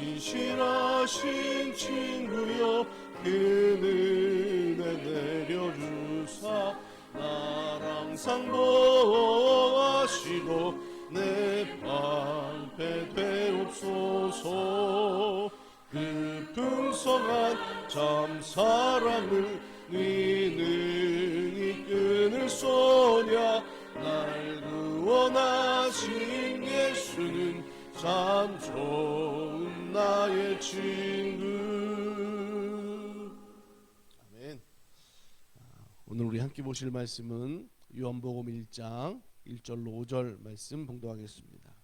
신실하신 친구여 그 은혜 내려주사 날 항상 보호하시고 내 방패 되옵소서. 그 풍성한 참 사랑을 네 능히 끊을 소냐. 날 구원하신 예수는 참 좋은 나의 친구. 아멘. 오늘 우리 함께 보실 말씀은 요한복음 1장 1절로 5절 말씀 봉독하겠습니다.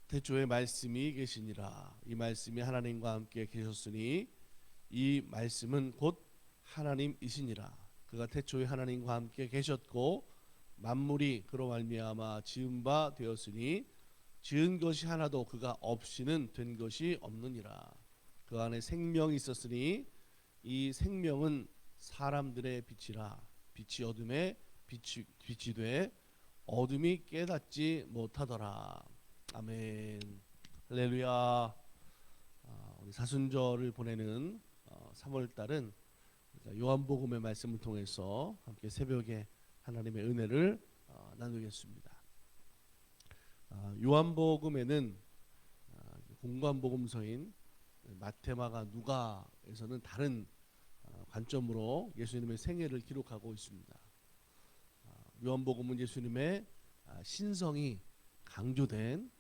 태초에 말씀이 계시니라. 이 말씀이 하나님과 함께 계셨으니 이 말씀은 곧 하나님이시니라. 그가 태초에 하나님과 함께 계셨고 만물이 그로 말미암아 지은 바 되었으니 지은 것이 하나도 그가 없이는 된 것이 없느니라. 그 안에 생명이 있었으니 이 생명은 사람들의 빛이라. 빛이 어둠에 빛이 돼 어둠이 깨닫지 못하더라. 아멘. 할렐루야. 우리 사순절을 보내는 3월달은 요한복음의 말씀을 통해서 함께 새벽에 하나님의 은혜를 나누겠습니다. 요한복음에는 공관복음서인 마태, 마가, 누가에서는 다른 관점으로 예수님의 생애를 기록하고 있습니다. 요한복음은 예수님의 신성이 강조된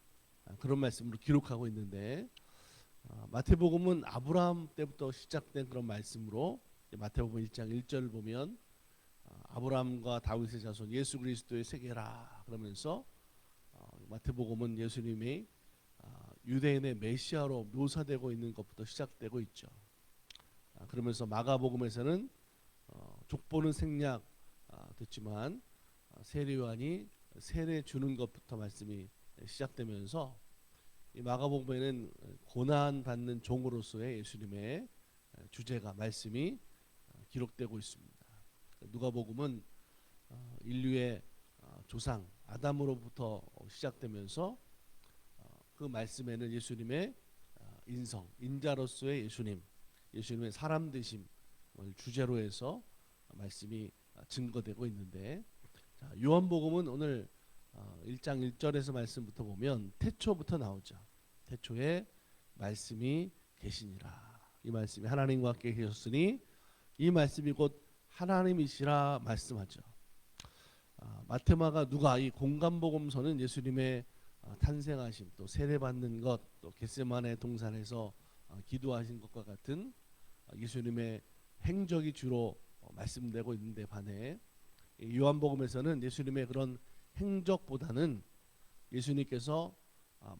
그런 말씀으로 기록하고 있는데, 마태복음은 아브라함 때부터 시작된 그런 말씀으로 마태복음 1장 1절을 보면 아브라함과 다윗의 자손 예수 그리스도의 세계라 그러면서 마태복음은 예수님이 유대인의 메시아로 묘사되고 있는 것부터 시작되고 있죠. 그러면서 마가복음에서는 족보는 생략 됐지만 세례 요한이 세례 주는 것부터 말씀이 시작되면서 이 마가복음에는 고난 받는 종으로서의 예수님의 주제가 말씀이 기록되고 있습니다. 누가복음은 인류의 조상 아담으로부터 시작되면서 그 말씀에는 예수님의 인성, 인자로서의 예수님의 사람 되심을 주제로 해서 말씀이 증거되고 있는데, 요한복음은 오늘 1장 1절에서 말씀부터 보면 태초부터 나오죠. 태초에 말씀이 계시니라. 이 말씀이 하나님과 함께 계셨으니 이 말씀이 곧 하나님이시라 말씀하죠. 마태, 마가, 누가 이 공관복음서는 예수님의 탄생하심, 또 세례받는 것, 또 겟세마네 동산에서 기도하신 것과 같은 예수님의 행적이 주로 말씀되고 있는데 반해 요한복음에서는 예수님의 그런 행적보다는 예수님께서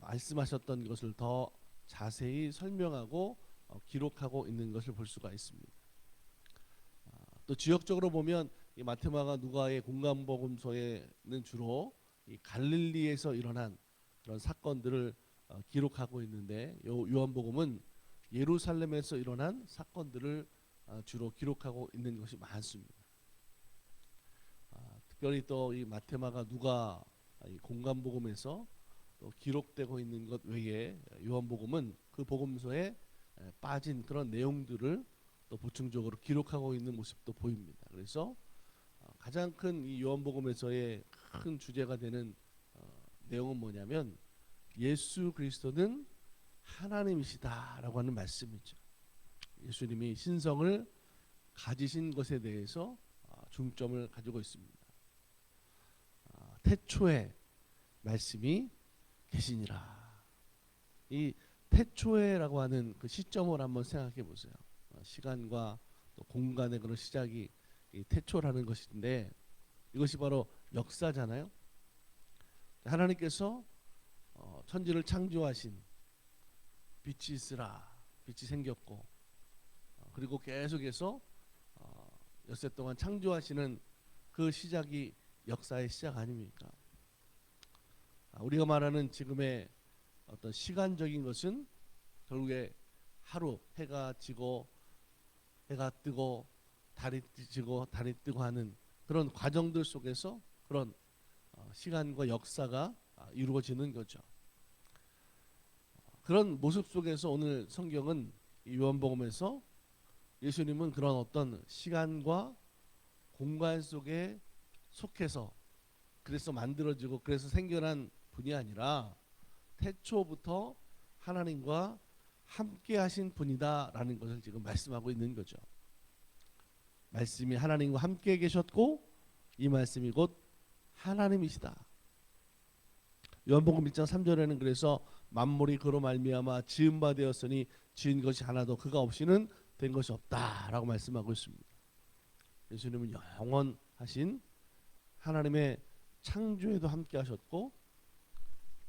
말씀하셨던 것을 더 자세히 설명하고 기록하고 있는 것을 볼 수가 있습니다. 또 지역적으로 보면 이 마태, 마가, 누가의 공관복음서에는 주로 이 갈릴리에서 일어난 그런 사건들을 기록하고 있는데, 요한복음은 예루살렘에서 일어난 사건들을 주로 기록하고 있는 것이 많습니다. 특별히 또 이 마태, 마가, 누가 이 공관복음에서 또 기록되고 있는 것 외에 요한복음은 그 복음서에 빠진 그런 내용들을 또 보충적으로 기록하고 있는 모습도 보입니다. 그래서 가장 큰 이 요한복음에서의 큰 주제가 되는 내용은 뭐냐면 예수 그리스도는 하나님이시다라고 하는 말씀이죠. 예수님이 신성을 가지신 것에 대해서 중점을 가지고 있습니다. 태초에 말씀이 계시니라. 이 태초에라고 하는 그 시점을 한번 생각해 보세요. 시간과 또 공간의 그런 시작이 이 태초라는 것인데, 이것이 바로 역사잖아요. 하나님께서 천지를 창조하신 빛이 있으라, 빛이 생겼고, 그리고 계속해서 엿새 동안 창조하시는 그 시작이 역사의 시작 아닙니까? 우리가 말하는 지금의 어떤 시간적인 것은 결국에 하루 해가 지고 해가 뜨고 달이 지고 달이 뜨고 하는 그런 과정들 속에서 그런 시간과 역사가 이루어지는 거죠. 그런 모습 속에서 오늘 성경은 이 요한복음에서 예수님은 그런 어떤 시간과 공간 속에 속해서 그래서 만들어지고 그래서 생겨난 분이 아니라 태초부터 하나님과 함께 하신 분이다라는 것을 지금 말씀하고 있는 거죠. 말씀이 하나님과 함께 계셨고 이 말씀이 곧 하나님이시다. 요한복음 1장 3절에는 그래서 만물이 그로 말미암아 지은 바 되었으니 지은 것이 하나도 그가 없이는 된 것이 없다라고 말씀하고 있습니다. 예수님은 영원하신 하나님의 창조에도 함께 하셨고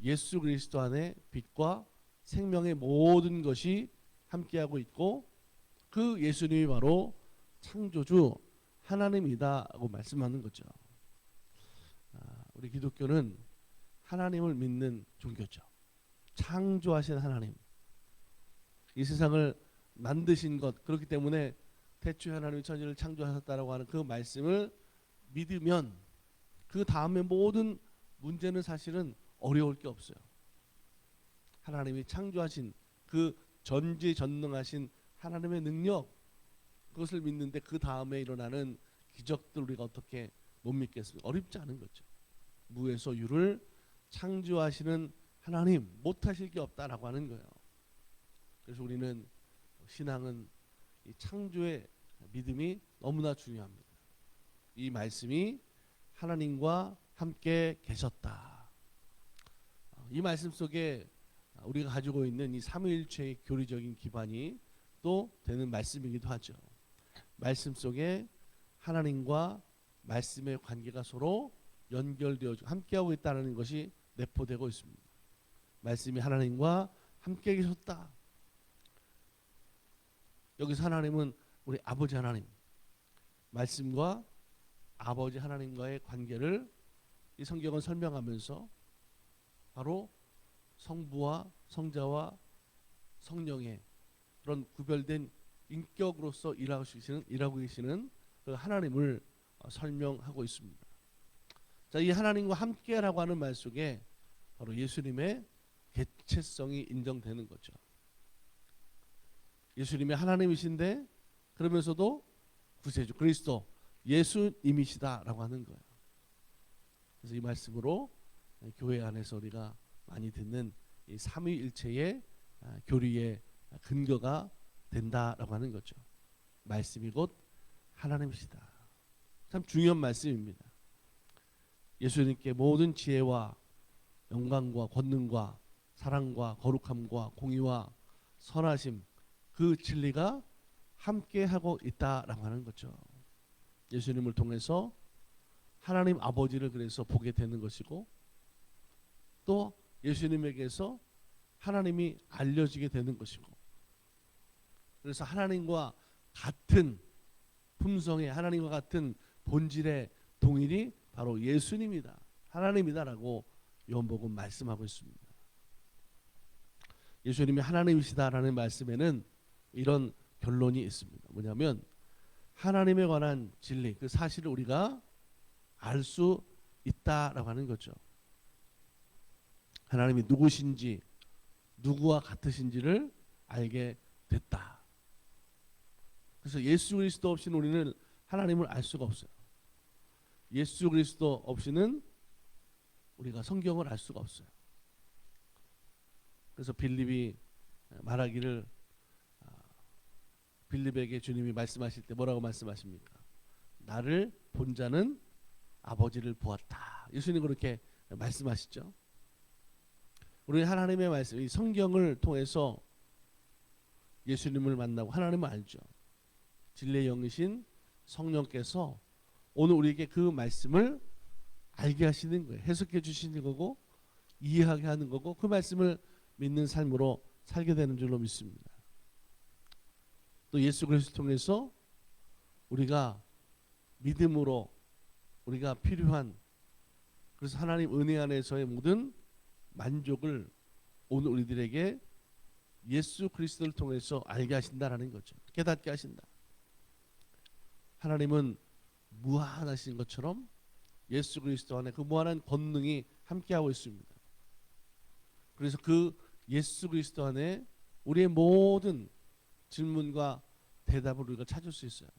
예수 그리스도 안에 빛과 생명의 모든 것이 함께하고 있고 그 예수님이 바로 창조주 하나님이다라고 말씀하는 거죠. 우리 기독교는 하나님을 믿는 종교죠. 창조하신 하나님, 이 세상을 만드신 것, 그렇기 때문에 태초에 하나님이 천지를 창조하셨다라고 하는 그 말씀을 믿으면 그 다음에 모든 문제는 사실은 어려울 게 없어요. 하나님이 창조하신 그 전지전능하신 하나님의 능력, 그것을 믿는데 그 다음에 일어나는 기적들 우리가 어떻게 못 믿겠습니까? 어렵지 않은 거죠. 무에서 유를 창조하시는 하나님 못하실 게 없다라고 하는 거예요. 그래서 우리는 신앙은 이 창조의 믿음이 너무나 중요합니다. 이 말씀이 하나님과 함께 계셨다. 이 말씀 속에 우리가 가지고 있는 이 삼위일체의 교리적인 기반이 또 되는 말씀이기도 하죠. 말씀 속에 하나님과 말씀의 관계가 서로 연결되어 함께하고 있다는 것이 내포되고 있습니다. 말씀이 하나님과 함께 계셨다. 여기서 하나님은 우리 아버지 하나님, 말씀과 아버지 하나님과의 관계를 이 성경은 설명하면서 바로 성부와 성자와 성령의 그런 구별된 인격으로서 일하고 계시는 그 하나님을 설명하고 있습니다. 자, 이 하나님과 함께라고 하는 말 속에 바로 예수님의 개체성이 인정되는 거죠. 예수님이 하나님이신데 그러면서도 구세주 그리스도 예수님이시다라고 하는 거예요. 그래서 이 말씀으로 교회 안에서 우리가 많이 듣는 이 삼위일체의 교리의 근거가 된다라고 하는 거죠. 말씀이 곧 하나님이시다. 참 중요한 말씀입니다. 예수님께 모든 지혜와 영광과 권능과 사랑과 거룩함과 공의와 선하심 그 진리가 함께하고 있다라고 하는 거죠. 예수님을 통해서 하나님 아버지를 그래서 보게 되는 것이고 또 예수님에게서 하나님이 알려지게 되는 것이고 그래서 하나님과 같은 품성의 하나님과 같은 본질의 동일이 바로 예수님이다. 하나님이다라고 요한복음 말씀하고 있습니다. 예수님이 하나님이시다라는 말씀에는 이런 결론이 있습니다. 뭐냐면 하나님에 관한 진리, 그 사실을 우리가 알 수 있다라고 하는 거죠. 하나님이 누구신지, 누구와 같으신지를 알게 됐다. 그래서 예수 그리스도 없이는 우리는 하나님을 알 수가 없어요. 예수 그리스도 없이는 우리가 성경을 알 수가 없어요. 그래서 빌립이 말하기를 빌립에게 주님이 말씀하실 때 뭐라고 말씀하십니까? 나를 본 자는 아버지를 보았다. 예수님 그렇게 말씀하시죠. 우리는 하나님의 말씀, 이 성경을 통해서 예수님을 만나고 하나님을 알죠. 진리의 영이신 성령께서 오늘 우리에게 그 말씀을 알게 하시는 거예요. 해석해 주시는 거고 이해하게 하는 거고 그 말씀을 믿는 삶으로 살게 되는 줄로 믿습니다. 또 예수 그리스도를 통해서 우리가 믿음으로 우리가 필요한 그래서 하나님 은혜 안에서의 모든 만족을 오늘 우리들에게 예수 그리스도를 통해서 알게 하신다라는 거죠. 깨닫게 하신다. 하나님은 무한하신 것처럼 예수 그리스도 안에 그 무한한 권능이 함께하고 있습니다. 그래서 그 예수 그리스도 안에 우리의 모든 질문과 대답을 우리가 찾을 수 있어요.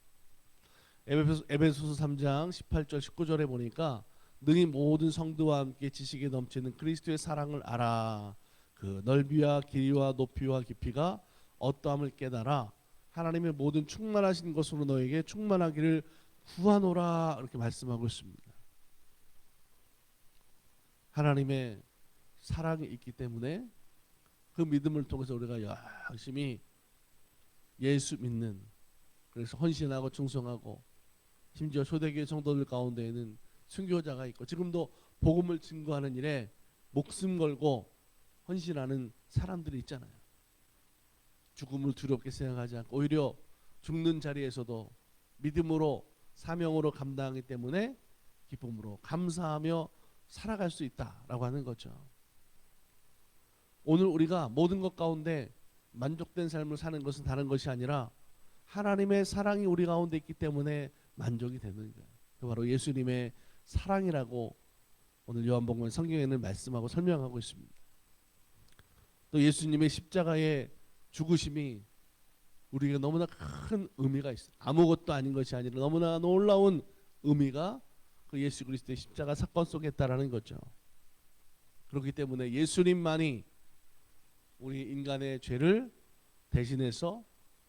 에베소서 3장 18절 19절에 보니까 너희 모든 성도와 함께 지식에 넘치는 그리스도의 사랑을 알아. 그 넓이와 길이와 높이와 깊이가 어떠함을 깨달아 하나님의 모든 충만하신 것으로 너에게 충만하기를 구하노라. 이렇게 말씀하고 있습니다. 하나님의 사랑이 있기 때문에 그 믿음을 통해서 우리가 열심히 예수 믿는, 그래서 헌신하고 충성하고, 심지어 초대교회 성도들 가운데에는 순교자가 있고 지금도 복음을 증거하는 일에 목숨 걸고 헌신하는 사람들이 있잖아요. 죽음을 두렵게 생각하지 않고 오히려 죽는 자리에서도 믿음으로 사명으로 감당하기 때문에 기쁨으로 감사하며 살아갈 수 있다라고 하는 거죠. 오늘 우리가 모든 것 가운데 만족된 삶을 사는 것은 다른 것이 아니라 하나님의 사랑이 우리 가운데 있기 때문에 만족이 되는 거예요. 그 바로 예수님의 사랑이라고 오늘 요한복음 성경에는 말씀하고 설명하고 있습니다. 또 예수님의 십자가의 죽으심이 우리에게 너무나 큰 의미가 있어요. 아무것도 아닌 것이 아니라 너무나 놀라운 의미가 그 예수 그리스도의 십자가 사건 속에 있다라는 거죠. 그렇기 때문에 예수님만이 우리 인간의 죄를 대신해서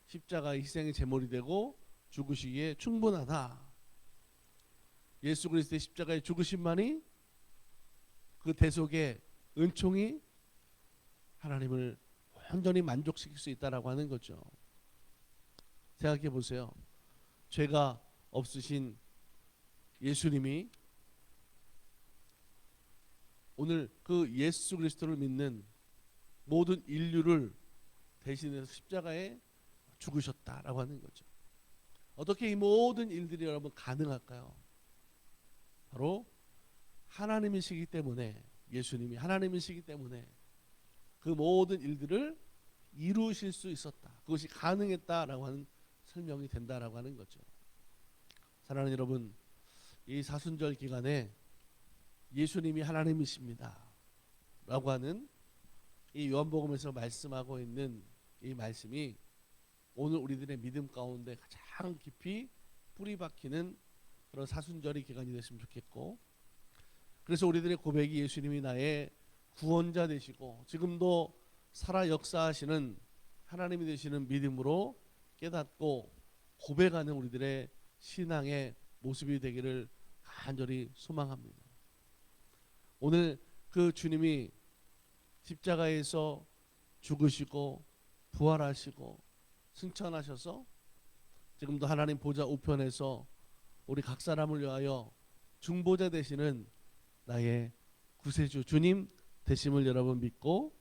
십자가의 희생의 제물이 되고 죽으시기에 충분하다. 예수 그리스도의 십자가의 죽으심만이 그 대속의 은총이 하나님을 완전히 만족시킬 수 있다라고 하는 거죠. 생각해 보세요. 죄가 없으신 예수님이 오늘 그 예수 그리스도를 믿는 모든 인류를 대신해서 십자가에 죽으셨다라고 하는 거죠. 어떻게 이 모든 일들이 여러분 가능할까요? 바로 하나님이시기 때문에, 예수님이 하나님이시기 때문에 그 모든 일들을 이루실 수 있었다. 그것이 가능했다라고 하는 설명이 된다라고 하는 거죠. 사랑하는 여러분, 이 사순절 기간에 예수님이 하나님이십니다 라고 하는 이 요한복음에서 말씀하고 있는 이 말씀이 오늘 우리들의 믿음 가운데 가장 깊이 뿌리 박히는 그런 사순절의 기간이 됐으면 좋겠고, 그래서 우리들의 고백이 예수님이 나의 구원자 되시고 지금도 살아 역사하시는 하나님이 되시는 믿음으로 깨닫고 고백하는 우리들의 신앙의 모습이 되기를 간절히 소망합니다. 오늘 그 주님이 십자가에서 죽으시고 부활하시고 승천하셔서 지금도 하나님 보좌 우편에서 우리 각 사람을 위하여 중보자 되시는 나의 구세주 주님 되심을 여러분 믿고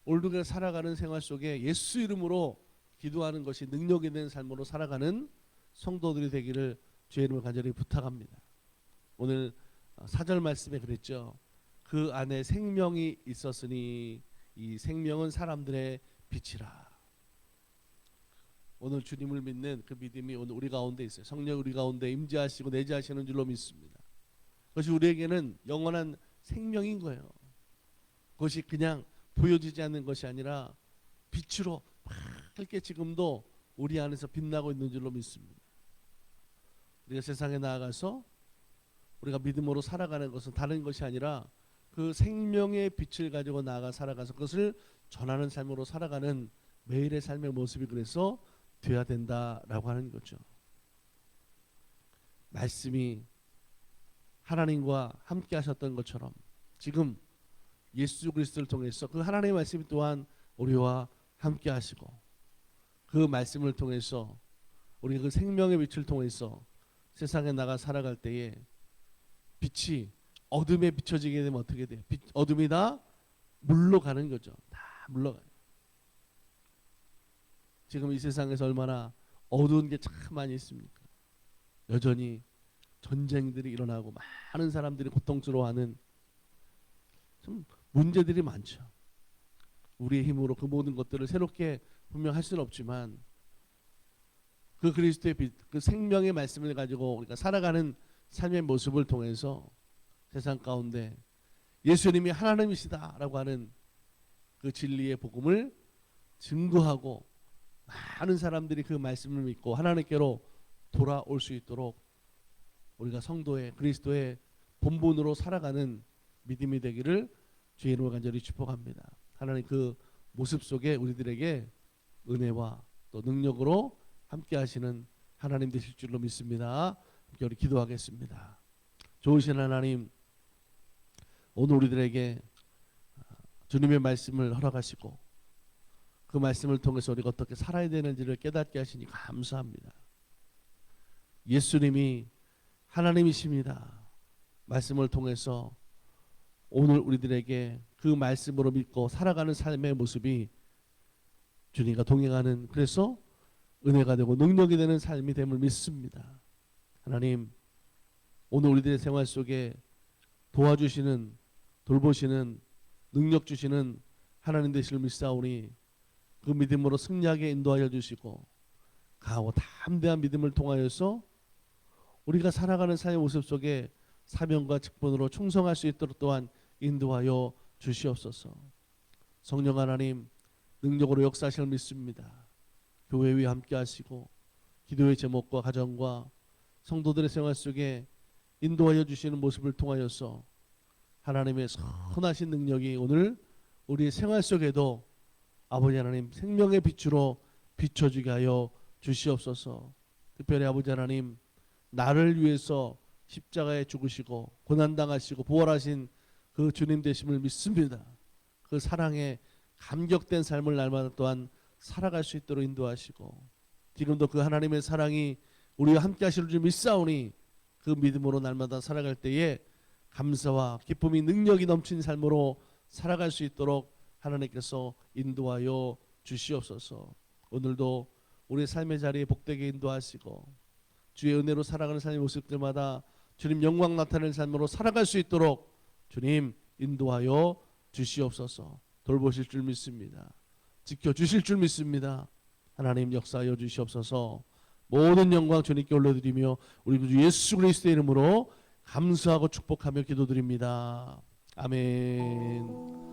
오늘도 살아가는 생활 속에 예수 이름으로 기도하는 것이 능력이 되는 삶으로 살아가는 성도들이 되기를 주의 이름을 간절히 부탁합니다. 오늘 4절 말씀에 그랬죠. 그 안에 생명이 있었으니 이 생명은 사람들의 빛이라. 오늘 주님을 믿는 그 믿음이 오늘 우리 가운데 있어요. 성령 우리 가운데 임재하시고 내재하시는 줄로 믿습니다. 그것이 우리에게는 영원한 생명인 거예요. 그것이 그냥 보여지지 않는 것이 아니라 빛으로 밝게 지금도 우리 안에서 빛나고 있는 줄로 믿습니다. 우리가 세상에 나아가서 우리가 믿음으로 살아가는 것은 다른 것이 아니라 그 생명의 빛을 가지고 나아가 살아가서 그것을 전하는 삶으로 살아가는 매일의 삶의 모습이 그래서 되어야 된다라고 하는 거죠. 말씀이 하나님과 함께 하셨던 것처럼 지금 예수 그리스도를 통해서 그 하나님의 말씀이 또한 우리와 함께 하시고 그 말씀을 통해서 우리 그 생명의 빛을 통해서 세상에 나가 살아갈 때에 빛이 어둠에 비춰지게 되면 어떻게 돼요? 어둠이 다 물러가는 거죠. 다 물러가요. 지금 이 세상에서 얼마나 어두운 게 참 많이 있습니까? 여전히 전쟁들이 일어나고 많은 사람들이 고통스러워하는 좀 문제들이 많죠. 우리의 힘으로 그 모든 것들을 새롭게 분명 할 수는 없지만 그 그리스도의 빛, 그 생명의 말씀을 가지고 우리가 살아가는 삶의 모습을 통해서 세상 가운데 예수님이 하나님이시다라고 하는 그 진리의 복음을 증거하고 많은 사람들이 그 말씀을 믿고 하나님께로 돌아올 수 있도록 우리가 성도의 그리스도의 본분으로 살아가는 믿음이 되기를 주의 이름으로 간절히 축복합니다. 하나님 그 모습 속에 우리들에게 은혜와 또 능력으로 함께 하시는 하나님 되실 줄로 믿습니다. 함께 우리 기도하겠습니다. 좋으신 하나님, 오늘 우리들에게 주님의 말씀을 허락하시고 그 말씀을 통해서 우리가 어떻게 살아야 되는지를 깨닫게 하시니 감사합니다. 예수님이 하나님이십니다. 말씀을 통해서 오늘 우리들에게 그 말씀으로 믿고 살아가는 삶의 모습이 주님과 동행하는, 그래서 은혜가 되고 능력이 되는 삶이 됨을 믿습니다. 하나님, 오늘 우리들의 생활 속에 도와주시는, 돌보시는, 능력 주시는 하나님 되시를 믿사오니 그 믿음으로 승리하게 인도하여 주시고 강하고 담대한 믿음을 통하여서 우리가 살아가는 삶의 모습 속에 사명과 직분으로 충성할 수 있도록 또한 인도하여 주시옵소서. 성령 하나님, 능력으로 역사하실 믿습니다. 교회 위에 함께 하시고 기도의 제목과 가정과 성도들의 생활 속에 인도하여 주시는 모습을 통하여서 하나님의 선하신 능력이 오늘 우리의 생활 속에도 아버지 하나님 생명의 빛으로 비춰주게 하여 주시옵소서. 특별히 아버지 하나님, 나를 위해서 십자가에 죽으시고 고난당하시고 부활하신 그 주님 되심을 믿습니다. 그 사랑에 감격된 삶을 날마다 또한 살아갈 수 있도록 인도하시고 지금도 그 하나님의 사랑이 우리와 함께 하실 줄 믿사오니 그 믿음으로 날마다 살아갈 때에 감사와 기쁨이 능력이 넘친 삶으로 살아갈 수 있도록 하나님께서 인도하여 주시옵소서. 오늘도 우리의 삶의 자리에 복되게 인도하시고 주의 은혜로 살아가는 삶의 모습들마다 주님 영광 나타내는 삶으로 살아갈 수 있도록 주님 인도하여 주시옵소서. 돌보실 줄 믿습니다. 지켜주실 줄 믿습니다. 하나님 역사하여 주시옵소서. 모든 영광 주님께 올려드리며 우리 주 예수 그리스도의 이름으로 감사하고 축복하며 기도드립니다. 아멘.